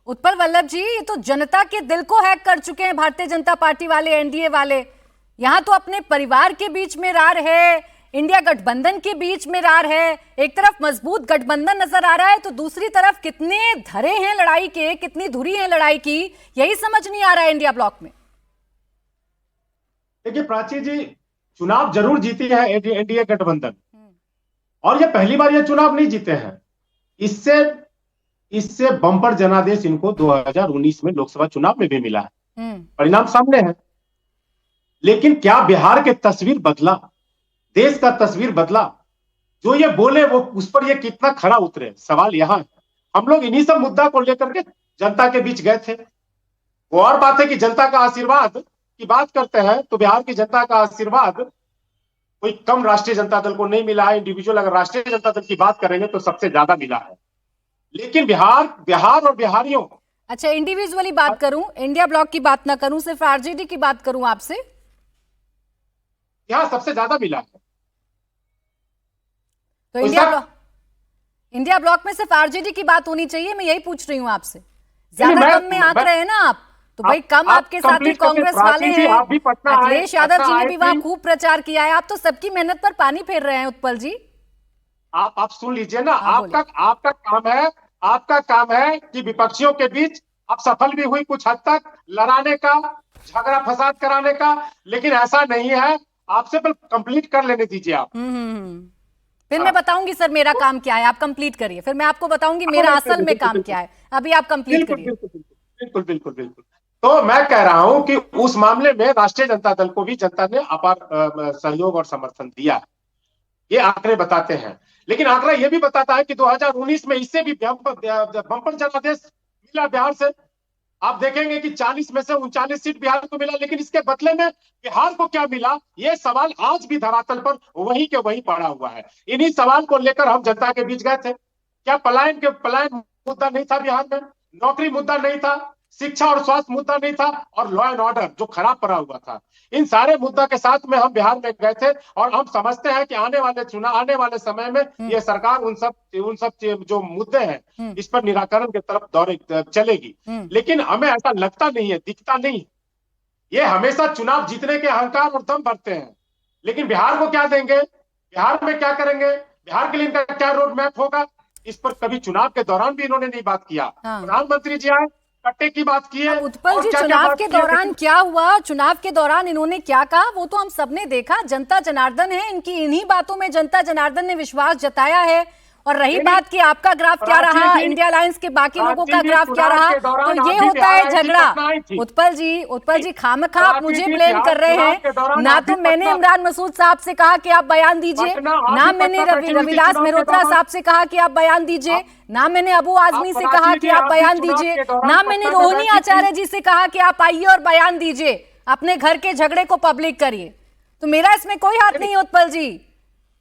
उत्पल वल्लभ जी, ये तो जनता के दिल को हैक कर चुके हैं भारतीय जनता पार्टी वाले, एनडीए वाले। यहाँ तो अपने परिवार के बीच में रार है, इंडिया गठबंधन के बीच में रार है। एक तरफ मजबूत गठबंधन नजर आ रहा है तो दूसरी तरफ कितने धरे हैं लड़ाई के, कितनी धुरी है लड़ाई की, यही समझ नहीं आ रहा है इंडिया ब्लॉक में। देखिए प्राची जी, चुनाव जरूर जीती है एनडीए गठबंधन, और ये पहली बार ये चुनाव नहीं जीते हैं। इससे इससे बम्पर जनादेश इनको 2019 में लोकसभा चुनाव में भी मिला है, परिणाम सामने है। लेकिन क्या बिहार के तस्वीर बदला, देश का तस्वीर बदला? जो ये बोले वो उस पर ये कितना खरा उतरे, सवाल यहां है। हम लोग इन्हीं सब मुद्दा को लेकर के जनता के बीच गए थे। वो और बात है कि जनता का आशीर्वाद की बात करते हैं तो बिहार की जनता का आशीर्वाद कोई कम राष्ट्रीय जनता दल को नहीं मिला है। इंडिविजुअल अगर राष्ट्रीय जनता दल की बात करेंगे तो सबसे ज्यादा मिला है। लेकिन बिहार और बिहारियों, अच्छा इंडिविजुअली बात करूं, इंडिया ब्लॉक की बात ना करूं, सिर्फ आरजेडी की बात करूं आपसे, यहां सबसे ज्यादा मिला है। तो इंडिया ब्लॉक में सिर्फ आरजेडी की बात होनी चाहिए, मैं यही पूछ रही हूं आपसे। ज्यादा कम में आंक रहे हैं ना आप, तो भाई कम आपके साथ ही कांग्रेस वाले हैं। अखिलेश यादव जी ने भी वहां खूब प्रचार किया है, आप तो सबकी मेहनत पर पानी फेर रहे हैं उत्पल जी। आप सुन लीजिए ना, आपका काम है कि विपक्षियों के बीच आप सफल भी हुई कुछ हद तक लड़ाने का, झगड़ा फसाद कराने का, लेकिन ऐसा नहीं है। आपसे पर कंप्लीट कर लेने दीजिए आप। फिर मैं बताऊंगी सर मेरा काम क्या है, आप कंप्लीट करिए, फिर मैं आपको बताऊंगी मेरा असल में काम क्या है। अभी आप कंप्लीट करिए। बिल्कुल बिल्कुल बिल्कुल। तो मैं कह रहा हूं कि उस मामले में राष्ट्रीय जनता दल को भी जनता ने अपार सहयोग और समर्थन दिया, ये आंकड़े बताते हैं। लेकिन आंकड़ा ये भी बताता है कि 2019 में इससे भी बम्पर जनादेश मिला बिहार से। आप देखेंगे कि 40 में से 39 सीट बिहार को मिला, लेकिन इसके बदले में बिहार को क्या मिला, ये सवाल आज भी धरातल पर वहीं के वहीं पड़ा हुआ है। इन्हीं सवाल को लेकर हम जनता के बीच गए थे। क्या पलायन मुद्दा नहीं था बिहार में? नौकरी मुद्दा नहीं था? शिक्षा और स्वास्थ्य मुद्दा नहीं था? और लॉ एंड ऑर्डर जो खराब पड़ा हुआ था? इन सारे मुद्दा के साथ में हम बिहार में गए थे, और हम समझते हैं कि आने वाले समय में ये सरकार उन सब जो मुद्दे हैं इस पर निराकरण की तरफ दौरे चलेगी। लेकिन हमें ऐसा लगता नहीं है, दिखता नहीं। ये हमेशा चुनाव जीतने के अहंकार और दम भरते हैं, लेकिन बिहार को क्या देंगे, बिहार में क्या करेंगे, बिहार के लिए इनका क्या रोड मैप होगा, इस पर कभी चुनाव के दौरान भी इन्होंने नहीं बात किया। प्रधानमंत्री जी आए, कट्टे की बात की है। उत्पल जी, चुनाव के दौरान क्या हुआ, चुनाव के दौरान इन्होंने क्या कहा, वो तो हम सबने देखा। जनता जनार्दन है, इनकी इन्हीं बातों में जनता जनार्दन ने विश्वास जताया है। और रही बात कि आपका ग्राफ क्या रहा, इंडिया अलायंस के बाकी लोगों का ग्राफ क्या रहा, तो ये होता है झगड़ा। उत्पल जी खामखा आप मुझे ब्लेम कर रहे हैं। ना तो मैंने इमरान मसूद साहब से कहा कि आप बयान दीजिए, ना मैंने रविदास मेहरोत्रा साहब से कहा कि आप बयान दीजिए, ना मैंने अबू आजमी से कहा कि आप बयान दीजिए, ना मैंने रोहिणी आचार्य जी से कहा कि आप आइए और बयान दीजिए, अपने घर के झगड़े को पब्लिक करिए। तो मेरा इसमें कोई हाथ नहीं है उत्पल जी,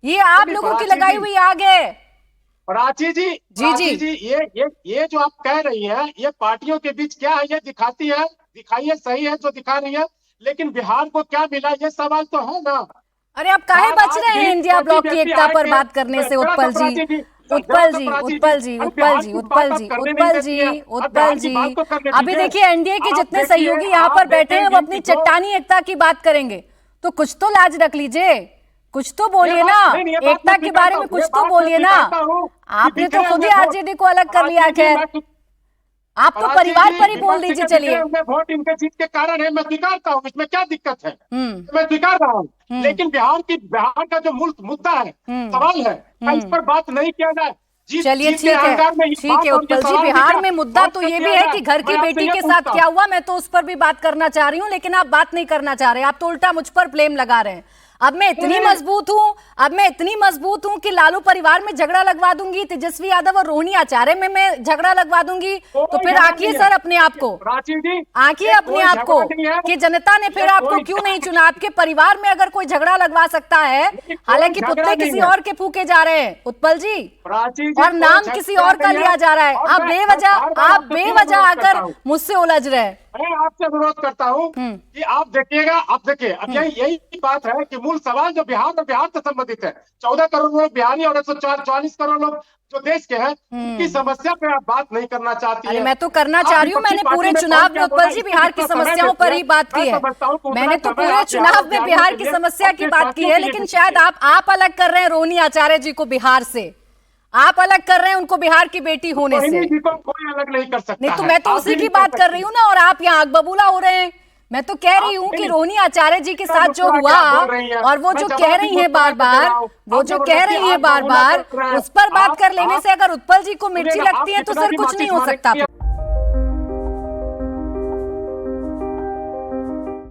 ये आप लोगों की लगाई हुई आग है। प्राची जी ये जो आप कह रही हैं, ये पार्टियों के बीच क्या है ये दिखाती है, दिखाइए, सही है जो दिखा रही है, लेकिन बिहार को क्या मिला ये सवाल तो है ना। अरे आप काहे बच रहे हैं इंडिया ब्लॉक की एकता पर बात करने से उत्पल जी? अभी देखिए एनडीए के जितने सहयोगी यहाँ पर बैठे हैं वो अपनी चट्टानी एकता की बात करेंगे, तो कुछ तो लाज रख लीजिए, कुछ तो बोलिए ना, एकता के बारे में कुछ तो बोलिए ना। आपने तो खुद ही आरजेडी को अलग कर लिया। खैर आप तो परिवार पर ही बोल दीजिए। चलिए, वोट इनके जीत के कारण है, मैं स्वीकारता हूँ, इसमें क्या दिक्कत है, मैं स्वीकार रहा हूँ। लेकिन बिहार का जो मुद्दा है, सवाल है, इस पर बात नहीं किया जाए। चलिए ठीक है उत्पल जी, बिहार में मुद्दा तो ये भी है कि घर की बेटी के साथ क्या हुआ, मैं तो उस पर भी बात करना चाह रही हूँ, लेकिन आप बात नहीं करना चाह रहे, आप तो उल्टा मुझ पर ब्लेम लगा रहे हैं। अब मैं इतनी मजबूत हूं कि लालू परिवार में झगड़ा लगवा दूंगी, तेजस्वी यादव और रोहिणी आचार्य में मैं झगड़ा लगवा दूंगी, तो फिर आंकिए सर अपने आप को, आंकिए अपने आप को कि जनता ने फिर आपको क्यों नहीं चुना। आपके परिवार में अगर कोई झगड़ा लगवा सकता है, हालांकि पुतले किसी और के फूके जा रहे हैं उत्पल जी, और नाम किसी और का लिया जा रहा है, आप बेवजह आकर मुझसे उलझ रहे हैं। मैं आपसे अनुरोध करता हूं कि आप देखिएगा, आप देखिए, अब यही बात है कि मूल सवाल जो बिहार और बिहार से संबंधित है, 14 करोड़ लोग बिहारी और 140 करोड़ लोग जो देश के हैं, उनकी समस्या पे आप बात नहीं करना चाहती है। मैं तो करना चाह रही हूँ, मैंने पूरे चुनाव में उत्पल जी बिहार की समस्याओं पर ही बात की है। मैंने तो पूरे चुनाव में बिहार की समस्या की बात की है, लेकिन शायद आप अलग कर रहे हैं रोहिणी आचार्य जी को बिहार से, आप अलग कर रहे हैं उनको बिहार की बेटी होने से। कोई अलग नहीं कर सकता। नहीं तो मैं तो उसी की बात कर रही हूँ ना, और आप यहाँ आग बबूला हो रहे हैं। मैं तो कह रही हूँ कि रोहिणी आचार्य जी के साथ जो हुआ, और वो जो कह रही है बार बार, उस पर बात कर लेने से अगर उत्पल जी को मिर्ची लगती है तो सर कुछ नहीं हो सकता।